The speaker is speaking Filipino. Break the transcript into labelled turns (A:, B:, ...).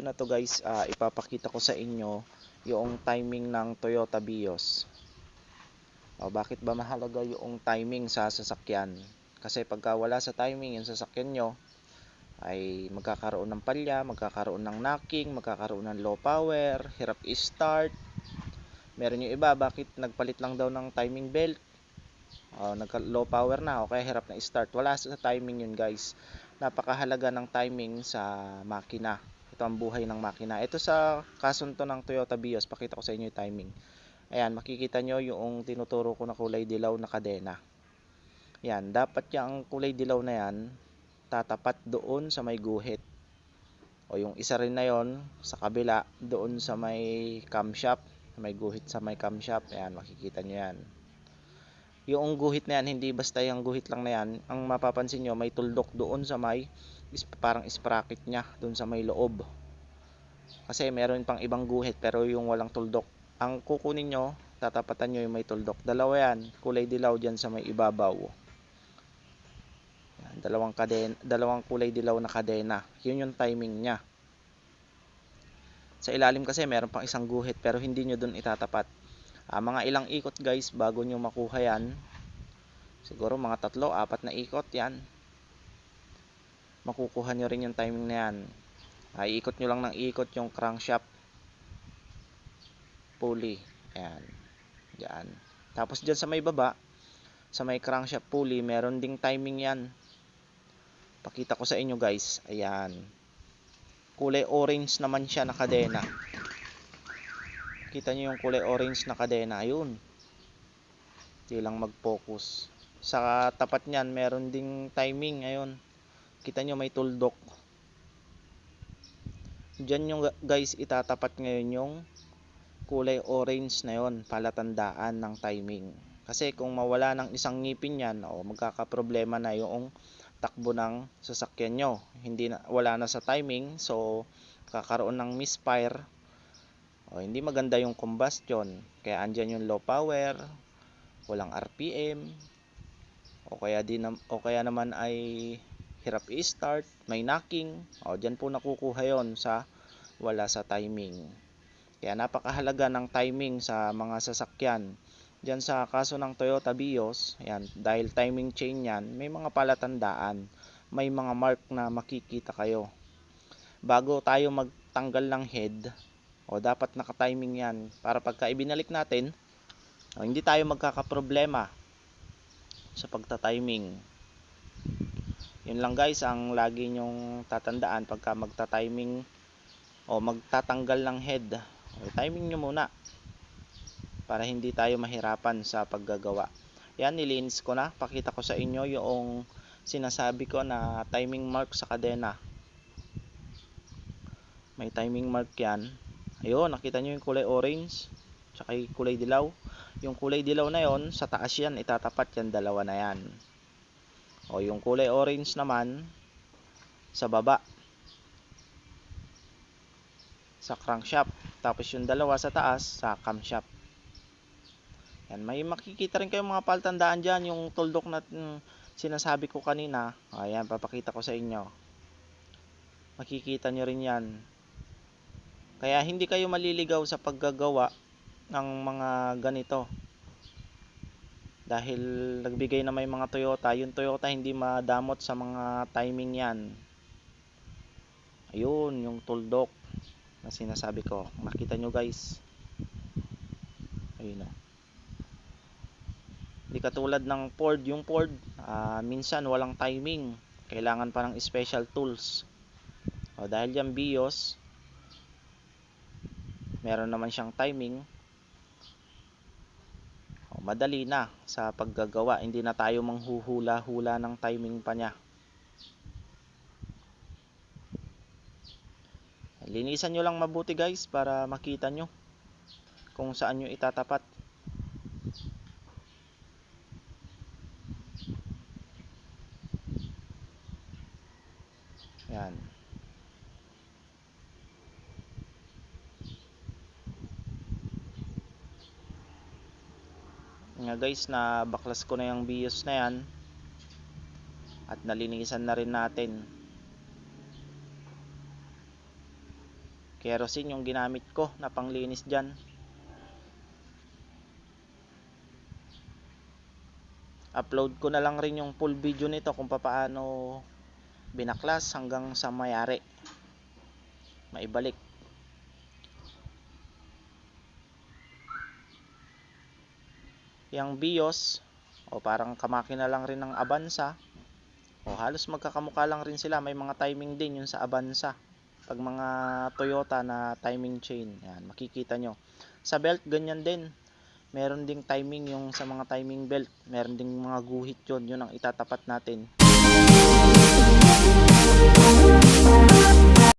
A: video na to guys, ipapakita ko sa inyo yung timing ng Toyota Vios. Bakit ba mahalaga yung timing sa sasakyan? Kasi pagka wala sa timing yung sasakyan nyo, ay magkakaroon ng palya, magkakaroon ng knocking, magkakaroon ng low power, hirap i-start. Meron yung iba, bakit nagpalit lang daw ng timing belt? Nagka-low power na o kaya hirap na i-start. Wala sa timing yun guys. Napakahalaga ng timing sa makina. Ito ang buhay ng makina. Ito sa kasunto ng Toyota Vios, pakita ko sa inyo yung timing. Ayan, makikita nyo yung tinuturo ko na kulay dilaw na kadena. Yan, dapat yung kulay dilaw na yan tatapat doon sa may guhit. O yung isa rin na yon sa kabila, doon sa may camshaft, may guhit sa may camshaft. Ayan, makikita nyo yan. Yung guhit na yan, hindi basta yung guhit lang na yan. Ang mapapansin nyo, may tuldok doon sa may parang sprocket nya, doon sa may loob. Kasi meron pang ibang guhit pero yung walang tuldok. Ang kukunin nyo, tatapatan nyo yung may tuldok. Dalawa yan, kulay dilaw dyan sa may ibabaw. Yan, dalawang kulay dilaw na kadena. Yun yung timing nya. Sa ilalim kasi meron pang isang guhit pero hindi nyo doon itatapat. Mga ilang ikot guys bago nyo makuha yan. Siguro mga 3-4 na ikot yan. Makukuha nyo rin yung timing na yan. Iikot nyo lang ng ikot yung crankshaft pulley. Ayan. Diyan. Tapos dyan sa may baba, sa may crankshaft pulley, meron ding timing yan. Pakita ko sa inyo guys. Ayan. Kulay orange naman siya na kadena. Kita nyo yung kulay orange na kadena. Ayun. Hindi lang mag-focus. Sa tapat nyan, meron ding timing. Ayun. Kita nyo may tuldok. Diyan yung guys itatapat ngayon yung kulay orange na yon, palatandaan ng timing. Kasi kung mawala ng isang ngipin yan, magkakaproblema na yung takbo ng sasakyan nyo. Wala na sa timing, so kakaroon ng misfire. Hindi maganda yung combustion. Kaya andyan yung low power, walang RPM, o kaya naman ay hirap i-start, may knocking. Diyan po nakukuha yon sa wala sa timing. Kaya napakahalaga ng timing sa mga sasakyan. Diyan sa kaso ng Toyota Vios, ayan, dahil timing chain yan, may mga palatandaan, may mga mark na makikita kayo. Bago tayo magtanggal ng head, dapat naka-timing yan para pagka ibinalik natin, hindi tayo magkakaproblema sa pagta-timing. Yun lang guys ang lagi nyong tatandaan pagka magta-timing o magtatanggal ng head. Timing nyo muna para hindi tayo mahirapan sa paggagawa. Yan, nilinis ko na. Pakita ko sa inyo yung sinasabi ko na timing mark sa kadena. May timing mark yan. Ayun, nakita nyo yung kulay orange tsaka yung kulay dilaw. Yung kulay dilaw na yon, sa taas yan itatapat yan, dalawa na yan. Yung kulay orange naman sa baba sa crankshaft, tapos yung dalawa sa taas sa camshaft. Yan, may makikita rin kayong mga palatandaan dyan, yung tuldok na sinasabi ko kanina. Ayan, papakita ko sa inyo. Makikita nyo rin yan. Kaya hindi kayo maliligaw sa paggagawa ng mga ganito. Dahil nagbigay na may mga Toyota, yung Toyota hindi madamot sa mga timing yan. Ayun, yung tuldok na sinasabi ko. Makita nyo guys. Ayun o. Hindi katulad ng Ford. Yung Ford, minsan walang timing. Kailangan pa ng special tools. Dahil yung Vios, meron naman siyang timing. Madali na sa paggagawa. Hindi na tayo manghuhula-hula ng timing pa niya. Linisan nyo lang mabuti guys para makita nyo kung saan nyo itatapat. Yan. Nga guys, na baklas ko na yung Vios na yan at nalinisan na rin natin. Kerosene yung ginamit ko na panglinis dyan. Upload ko na lang rin yung full video nito kung paano binaklas hanggang sa mayari maibalik. Yang BIOS o parang kamakina lang rin ng Avanza, o halos magkakamukha lang rin sila. May mga timing din yun sa Avanza. Pag mga Toyota na timing chain, yan, makikita nyo. Sa belt ganyan din, meron ding timing yung sa mga timing belt, meron ding mga guhit yun ang itatapat natin.